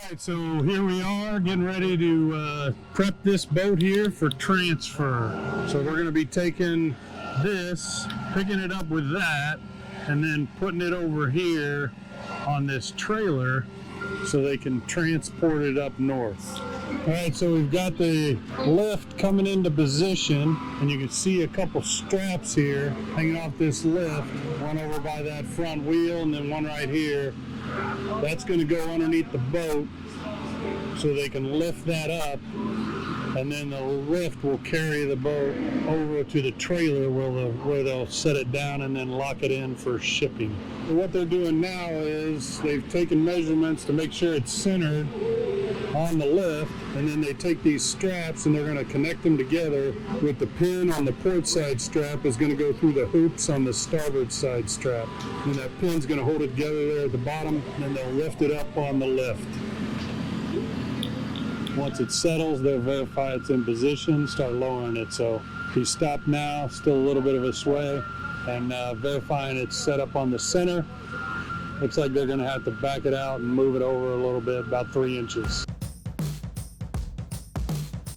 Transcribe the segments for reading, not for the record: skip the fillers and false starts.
Alright, so here we are getting ready to prep this boat here for transfer. So we're going to be taking this, picking it up with that, and then putting it over here on this trailer so they can transport it up north. Alright, so we've got the lift coming into position, and you can see a couple straps here hanging off this lift, one over by that front wheel and then one right here. That's going to go underneath the boat so they can lift that up, and then the lift will carry the boat over to the trailer where they'll set it down and then lock it in for shipping. And what they're doing now is they've taken measurements to make sure it's centered on the lift, and then they take these straps and they're going to connect them together with the pin on the port side strap is going to go through the hoops on the starboard side strap. And that pin's going to hold it together there at the bottom, and then they'll lift it up on the lift. Once it settles, they'll verify it's in position, start lowering it. So he's stopped now, still a little bit of a sway, and verifying it's set up on the center. Looks like they're going to have to back it out and move it over a little bit, about 3 inches.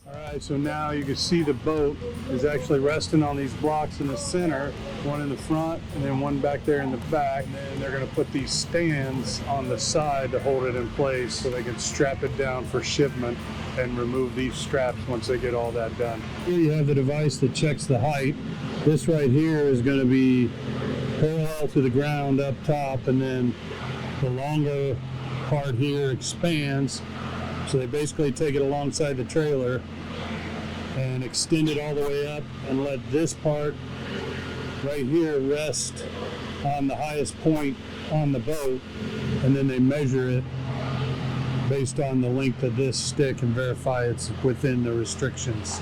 Alright, so now you can see the boat is actually resting on these blocks in the center, one in the front and then one back there in the back. And then they're going to put these stands on the side to hold it in place so they can strap it down for shipment and remove these straps once they get all that done. Here you have the device that checks the height. This right here is going to be parallel to the ground up top, and then the longer part here expands. So they basically take it alongside the trailer and extend it all the way up and let this part right here rest on the highest point on the boat, and then they measure it based on the length of this stick and verify it's within the restrictions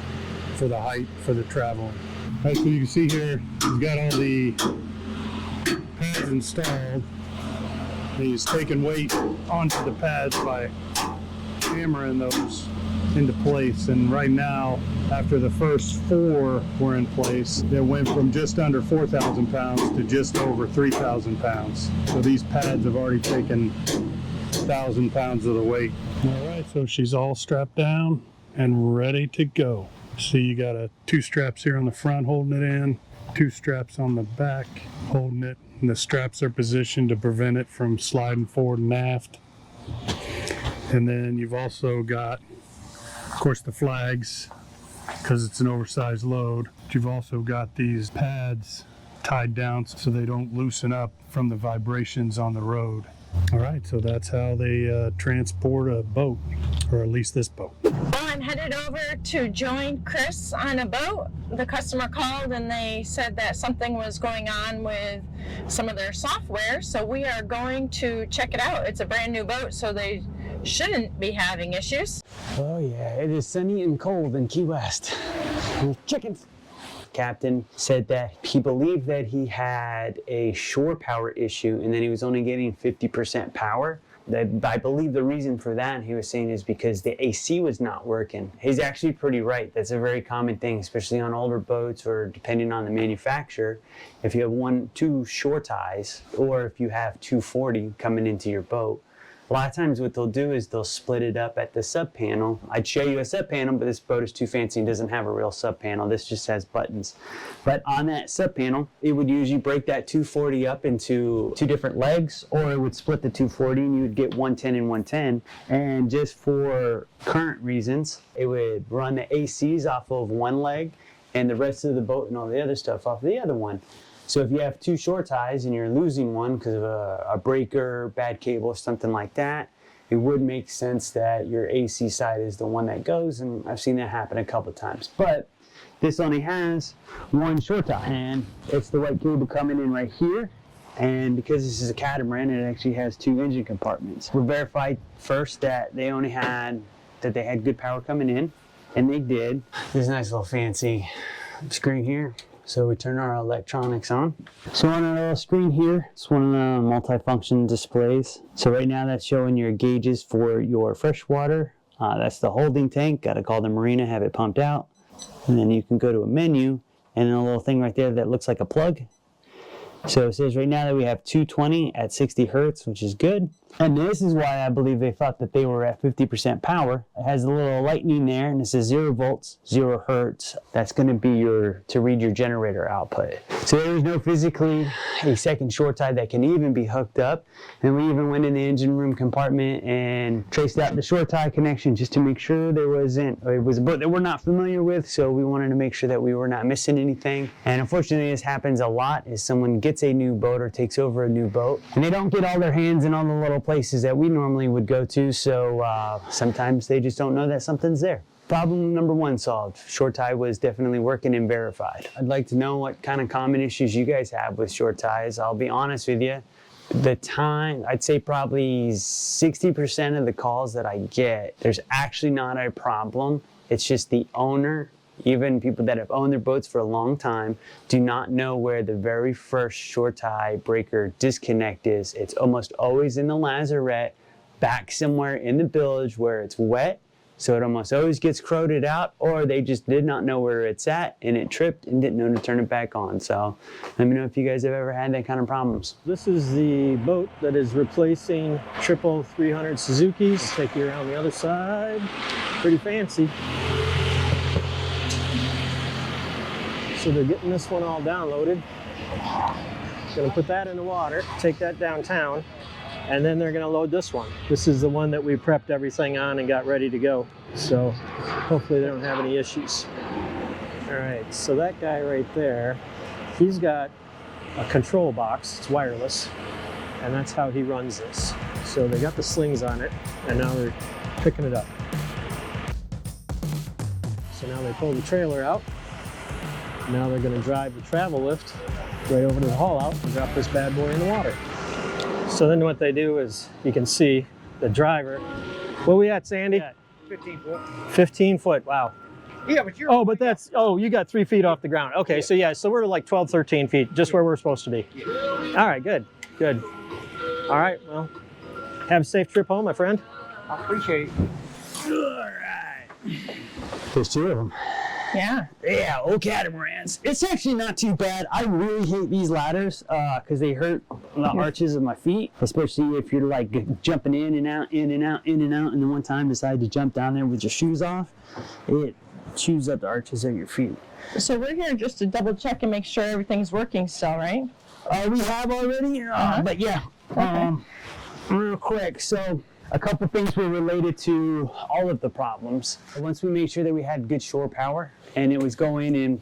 for the height for the traveling. All right, so you can see here we've got all the pads installed. He's taking weight onto the pads by hammering those into place, and right now, after the first 4 were in place, it went from just under 4,000 pounds to just over 3,000 pounds. So these pads have already taken 1,000 pounds of the weight. All right, so she's all strapped down and ready to go. See, you got 2 straps here on the front holding it in, 2 straps on the back holding it, and the straps are positioned to prevent it from sliding forward and aft. And then you've also got, of course, the flags, because it's an oversized load. But you've also got these pads tied down so they don't loosen up from the vibrations on the road. All right, so that's how they transport a boat, or at least this boat. Well, I'm headed over to join Chris on a boat. The customer called and they said that something was going on with some of their software, so we are going to check it out. It's a brand new boat, so they shouldn't be having issues. Oh yeah, it is sunny and cold in Key West. Chickens. Captain said that he believed that he had a shore power issue and then he was only getting 50% power. That I believe the reason for that, he was saying, is because the AC was not working. He's actually pretty right. That's a very common thing, especially on older boats or depending on the manufacturer. If you have 2 shore ties, or if you have 240 coming into your boat, a lot of times what they'll do is they'll split it up at the sub panel. I'd show you a sub panel, but this boat is too fancy and doesn't have a real sub panel. This just has buttons. But on that sub panel, it would usually break that 240 up into 2 different legs, or it would split the 240 and you would get 110 and 110. And just for current reasons, it would run the ACs off of one leg and the rest of the boat and all the other stuff off the other one. So if you have 2 shore ties and you're losing one because of a breaker, bad cable, or something like that, it would make sense that your AC side is the one that goes, and I've seen that happen a couple times. But this only has 1 shore tie, and it's the white cable coming in right here. And because this is a catamaran, it actually has 2 engine compartments. We verified first that they had good power coming in, and they did. There's a nice little fancy screen here. So we turn our electronics on. So on our little screen here, it's one of the multi-function displays. So right now that's showing your gauges for your fresh water. That's the holding tank. Got to call the marina, have it pumped out. And then you can go to a menu and a little thing right there that looks like a plug. So it says right now that we have 220 at 60 hertz, which is good. And this is why I believe they thought that they were at 50% power. It has a little lightning there, and it says 0 volts, 0 hertz. That's going to be to read your generator output. So there was no physically a second short tie that can even be hooked up. And we even went in the engine room compartment and traced out the short tie connection just to make sure it was a boat that we're not familiar with. So we wanted to make sure that we were not missing anything. And unfortunately, this happens a lot, is someone gets a new boat or takes over a new boat, and they don't get all their hands in all the little places that we normally would go to. So sometimes they just don't know that something's there. Problem number 1 solved. Short tie was definitely working and verified. I'd like to know what kind of common issues you guys have with short ties. I'll be honest with you. The time, I'd say probably 60% of the calls that I get, there's actually not a problem. It's just the owner, even people that have owned their boats for a long time, do not know where the very first short tie breaker disconnect is. It's almost always in the lazarette, back somewhere in the bilge where it's wet. So it almost always gets crowded out, or they just did not know where it's at and it tripped and didn't know to turn it back on. So let me know if you guys have ever had that kind of problems. This is the boat that is replacing triple 300 Suzuki's. I'll take you around the other side. Pretty fancy. So they're getting this one all downloaded. Gonna put that in the water, take that downtown, and then they're gonna load this one. This is the one that we prepped everything on and got ready to go. So hopefully they don't have any issues. All right, so that guy right there, he's got a control box, it's wireless, and that's how he runs this. So they got the slings on it, and now they're picking it up. So now they pull the trailer out. Now they're gonna drive the travel lift right over to the haul out and drop this bad boy in the water. So then what they do is, you can see the driver. What we at, Sandy? 15 foot. 15 foot, wow. Yeah, but you're... Oh, but that's, oh, you got 3 feet off the ground. Okay, Yeah. so yeah, so we're like 12, 13 feet, just where we're supposed to be. Yeah. All right, good, good. All right, well, have a safe trip home, my friend. I appreciate it. All right. There's 2 of them. Yeah. Yeah, old catamarans. It's actually not too bad. I really hate these ladders because they hurt the arches of my feet, especially if you're like jumping in and out, in and out, in and out, and then one time decide to jump down there with your shoes off. It chews up the arches of your feet. So we're here just to double check and make sure everything's working still, right? We have already, but yeah, real quick. So a couple things were related to all of the problems. Once we made sure that we had good shore power and it was going and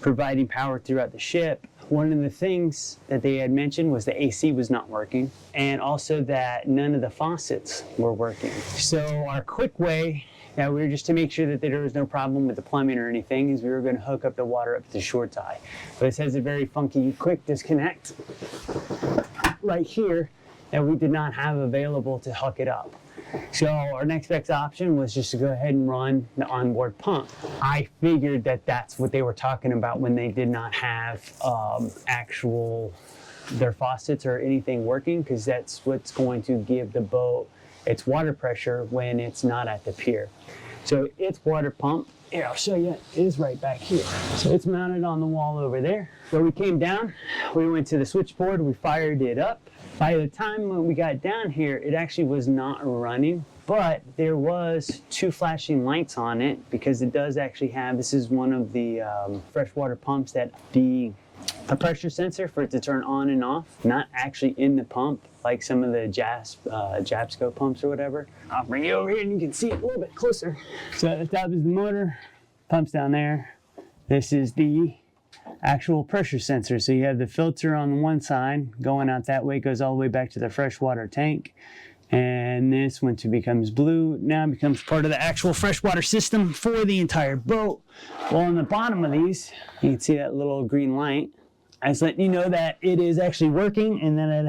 providing power throughout the ship, one of the things that they had mentioned was the AC was not working, and also that none of the faucets were working. So our quick way, we were just to make sure that there was no problem with the plumbing or anything, is we were going to hook up the water up to the short tie. But it has a very funky quick disconnect right here that we did not have available to hook it up. So our next best option was just to go ahead and run the onboard pump. I figured that that's what they were talking about when they did not have their faucets or anything working, because that's what's going to give the boat its water pressure when it's not at the pier. So its water pump, here I'll show you, it is right back here. So it's mounted on the wall over there. Where we came down, we went to the switchboard, we fired it up. By the time when we got down here, it actually was not running, but there was 2 flashing lights on it, because it does actually have, this is one of the freshwater pumps that a pressure sensor for it to turn on and off, not actually in the pump, like some of the Japsco pumps or whatever. I'll bring you over here and you can see it a little bit closer. So at the top is the motor, pump's down there. This is the actual pressure sensor. So you have the filter on one side going out that way, goes all the way back to the freshwater tank. And this, once it becomes blue, now becomes part of the actual freshwater system for the entire boat. Well, on the bottom of these, you can see that little green light. I just letting you know that it is actually working and that it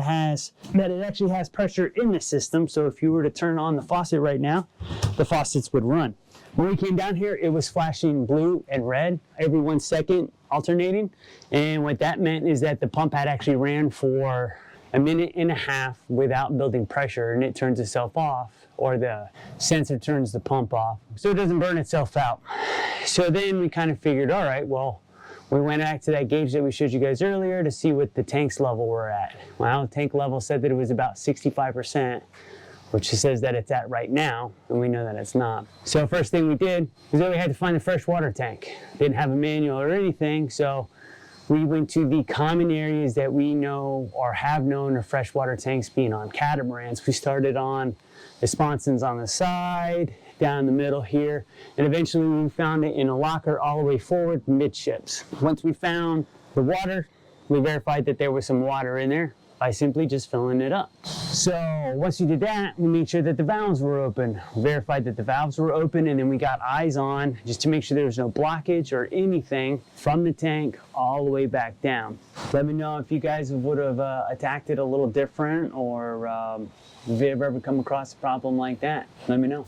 actually has pressure in the system. So if you were to turn on the faucet right now, the faucets would run. When we came down here, it was flashing blue and red every 1 second, alternating. And what that meant is that the pump had actually ran for 1.5 minutes without building pressure, and it turns itself off, or the sensor turns the pump off, so it doesn't burn itself out. So then we kind of figured, all right, well, we went back to that gauge that we showed you guys earlier to see what the tank's level were at. Well, tank level said that it was about 65%, which says that it's at right now, and we know that it's not. So first thing we did was that we had to find the fresh water tank. Didn't have a manual or anything, so we went to the common areas that we know or have known of freshwater tanks being on catamarans. We started on the sponsons on the side, down the middle here, and eventually we found it in a locker all the way forward midships. Once we found the water, we verified that there was some water in there by simply just filling it up. So once we did that, we made sure that the valves were open, verified that the valves were open, and then we got eyes on just to make sure there was no blockage or anything from the tank all the way back down. Let me know if you guys would have attacked it a little different, or if you've ever come across a problem like that. Let me know.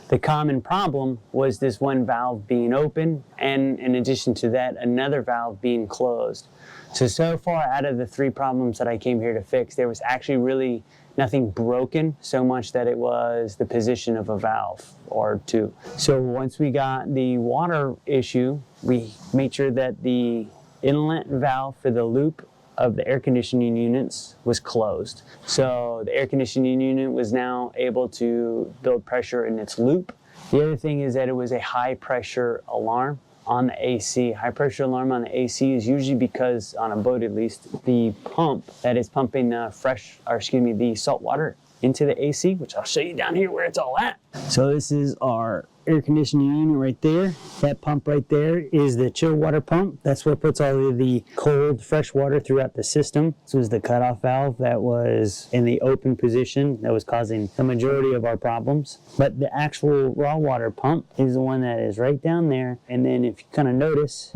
The common problem was this one valve being open, and in addition to that, another valve being closed. So far out of the 3 problems that I came here to fix, there was actually really nothing broken, so much that it was the position of a valve or 2. So once we got the water issue, we made sure that the inlet valve for the loop of the air conditioning units was closed. So the air conditioning unit was now able to build pressure in its loop. The other thing is that it was a high pressure alarm on the AC. High pressure alarm on the AC is usually because, on a boat at least, the pump that is pumping the salt water into the AC, which I'll show you down here where it's all at. So this is our air conditioning unit right there. That pump right there is the chill water pump. That's what puts all of the cold, fresh water throughout the system. This was the cutoff valve that was in the open position that was causing the majority of our problems. But the actual raw water pump is the one that is right down there. And then if you kind of notice,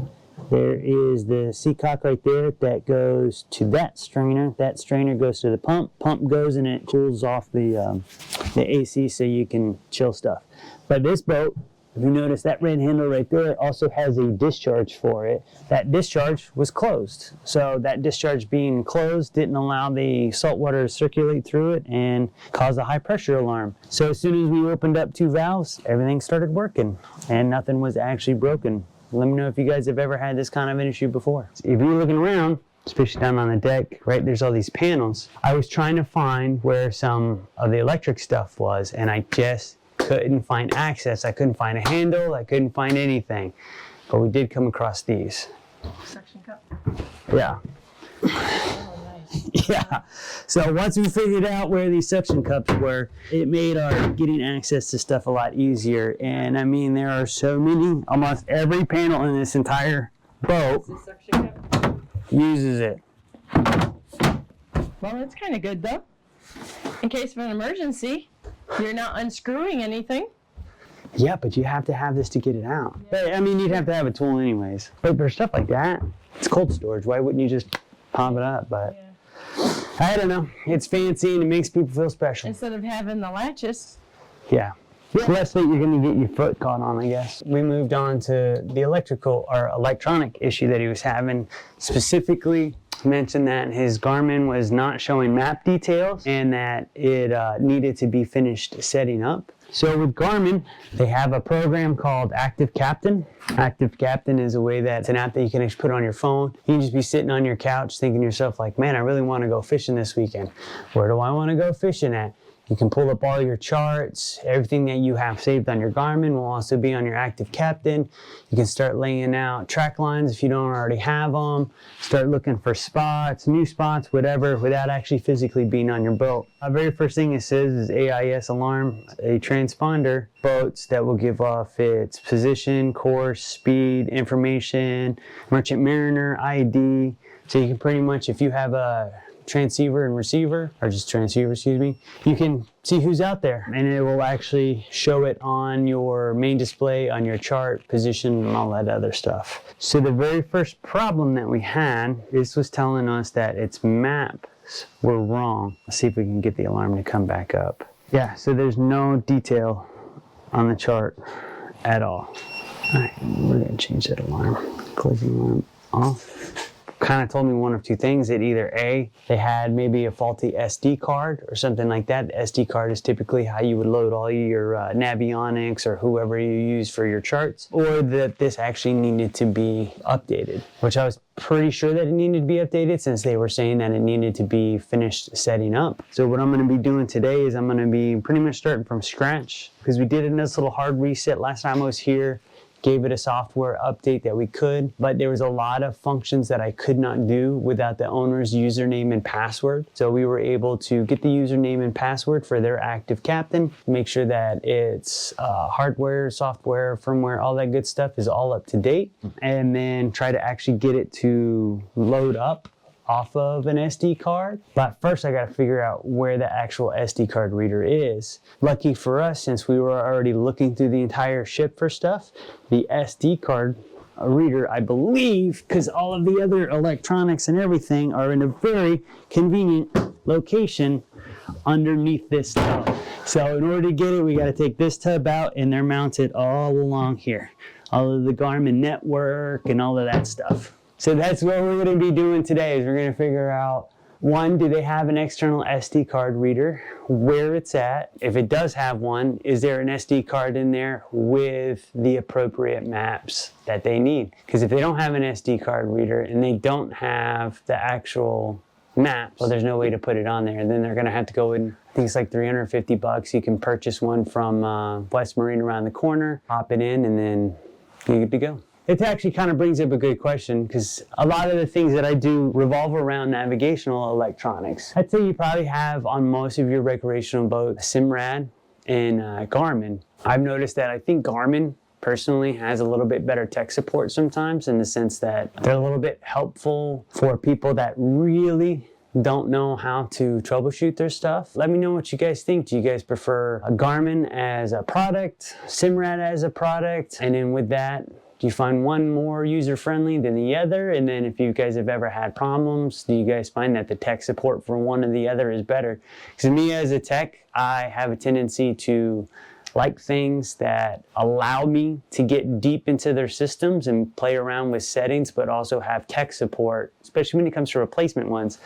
there is the seacock right there that goes to that strainer. That strainer goes to the pump. Pump goes and it cools off the AC so you can chill stuff. But this boat, if you notice that red handle right there, also has a discharge for it. That discharge was closed. So that discharge being closed didn't allow the salt water to circulate through it and cause a high pressure alarm. So as soon as we opened up 2 valves, everything started working and nothing was actually broken. Let me know if you guys have ever had this kind of an issue before. If you're looking around, especially down on the deck, right, there's all these panels. I was trying to find where some of the electric stuff was, and I just couldn't find access. I couldn't find a handle. I couldn't find anything. But we did come across these. Suction cup. Yeah. Oh, nice. Yeah. So once we figured out where these suction cups were, it made our getting access to stuff a lot easier. And I mean, there are so many, almost every panel in this entire boat uses it. Well, that's kind of good though. In case of an emergency, you're not unscrewing anything. Yeah, but you have to have this to get it out. But I mean, you'd have to have a tool anyways. But for stuff like that, it's cold storage. Why wouldn't you just pop it up? But I don't know. It's fancy and it makes people feel special. Instead of having the latches. Yeah. Less that you're going to get your foot caught on, I guess. We moved on to the electrical or electronic issue that he was having. Specifically, mentioned that his Garmin was not showing map details and that it needed to be finished setting up. So with Garmin, they have a program called Active Captain. Active Captain is a way that it's an app that you can just put on your phone. You can just be sitting on your couch thinking to yourself like, man, I really want to go fishing this weekend. Where do I want to go fishing at? You can pull up all your charts. Everything that you have saved on your Garmin will also be on your Active Captain. You can start laying out track lines if you don't already have them. Start looking for spots, new spots, whatever, without actually physically being on your boat. The very first thing it says is AIS alarm, a transponder boats that will give off its position, course, speed, information, merchant mariner, ID. So you can pretty much, if you have a transceiver and receiver, or just transceiver, excuse me, you can see who's out there and it will actually show it on your main display, on your chart, position, and all that other stuff. So the very first problem that we had, this was telling us that its maps were wrong. Let's see if we can get the alarm to come back up. Yeah, so there's no detail on the chart at all. All right, we're gonna change that alarm. Closing alarm off. kind of told me one of two things, that either A, they had maybe a faulty SD card or something like that. The SD card is typically how you would load all your Navionics or whoever you use for your charts, or that this actually needed to be updated, which I was pretty sure that it needed to be updated since they were saying that it needed to be finished setting up. So what I'm going to be doing today is I'm going to be pretty much starting from scratch, because we did a nice little hard reset last time I was here. Gave it a software update that we could, but there was a lot of functions that I could not do without the owner's username and password. So we were able to get the username and password for their active captain, make sure that it's hardware, software, firmware, all that good stuff is all up to date, and then try to actually get it to load up off of an SD card. But first I got to figure out where the actual SD card reader is. Lucky for us, since we were already looking through the entire ship for stuff, the SD card reader, I believe, because all of the other electronics and everything are in a very convenient location underneath this tub. So in order to get it, we got to take this tub out, and they're mounted all along here. All of the Garmin network and all of that stuff. So that's what we're going to be doing today, is we're going to figure out, one, do they have an external SD card reader, where it's at? If it does have one, is there an SD card in there with the appropriate maps that they need? Because if they don't have an SD card reader and they don't have the actual maps, well, there's no way to put it on there. And then they're going to have to go in, I think it's like $350. You can purchase one from West Marine around the corner, pop it in, and then you're good to go. It actually kind of brings up a good question, because a lot of the things that I do revolve around navigational electronics. I'd say you probably have on most of your recreational boats Simrad and Garmin. I've noticed that I think Garmin personally has a little bit better tech support sometimes, in the sense that they're a little bit helpful for people that really don't know how to troubleshoot their stuff. Let me know what you guys think. Do you guys prefer a Garmin as a product, Simrad as a product? And then with that, do you find one more user-friendly than the other? And then if you guys have ever had problems, do you guys find that the tech support for one or the other is better? Because me as a tech, I have a tendency to like things that allow me to get deep into their systems and play around with settings, but also have tech support, especially when it comes to replacement ones.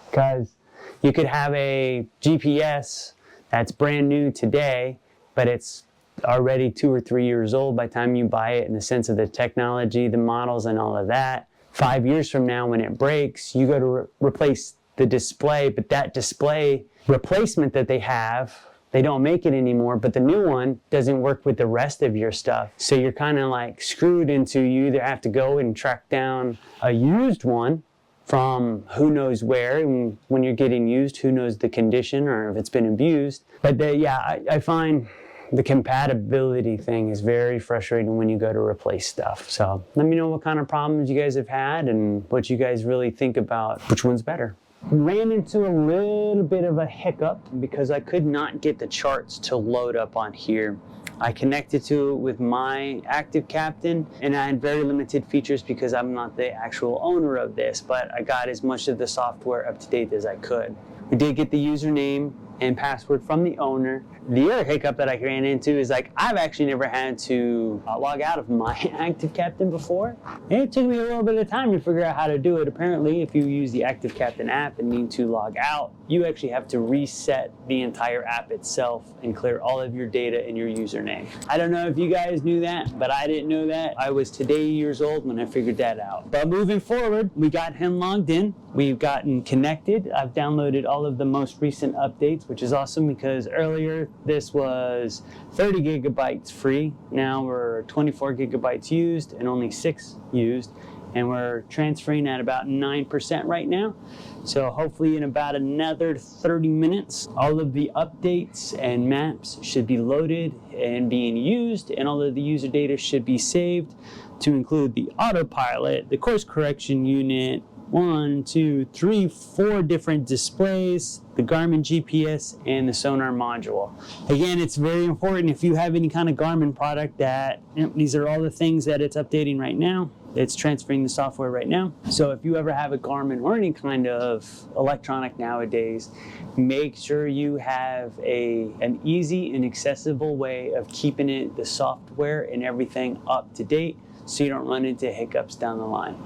Because you could have a GPS that's brand new today, but it's already 2 or 3 years old by the time you buy it, in the sense of the technology, the models, and all of that. 5 years from now, when it breaks, you go to replace the display, but that display replacement that they have, they don't make it anymore, but the new one doesn't work with the rest of your stuff. So you're kind of like screwed into, you either have to go and track down a used one from who knows where, and when you're getting used, who knows the condition or if it's been abused. But I find the compatibility thing is very frustrating when you go to replace stuff. So let me know what kind of problems you guys have had and what you guys really think about which one's better. Ran into a little bit of a hiccup because I could not get the charts to load up on here. I connected to it with my active captain, and I had very limited features because I'm not the actual owner of this, but I got as much of the software up to date as I could. We did get the username and password from the owner. The other hiccup that I ran into is, like, I've actually never had to log out of my active captain before. And it took me a little bit of time to figure out how to do it. Apparently, if you use the active captain app and need to log out, you actually have to reset the entire app itself and clear all of your data and your username. I don't know if you guys knew that, but I didn't know that. I was today years old when I figured that out. But moving forward, we got him logged in. We've gotten connected. I've downloaded all of the most recent updates, which is awesome because earlier this was 30 gigabytes free. Now we're 24 gigabytes used and only 6 used. And we're transferring at about 9% right now. So hopefully in about another 30 minutes, all of the updates and maps should be loaded and being used, and all of the user data should be saved, to include the autopilot, the course correction unit, 1, 2, 3, 4 different displays, the Garmin GPS, and the sonar module. Again, it's very important if you have any kind of Garmin product that, these are all the things that it's updating right now. It's transferring the software right now. So if you ever have a Garmin or any kind of electronic nowadays, make sure you have an easy and accessible way of keeping the software and everything up to date, so you don't run into hiccups down the line.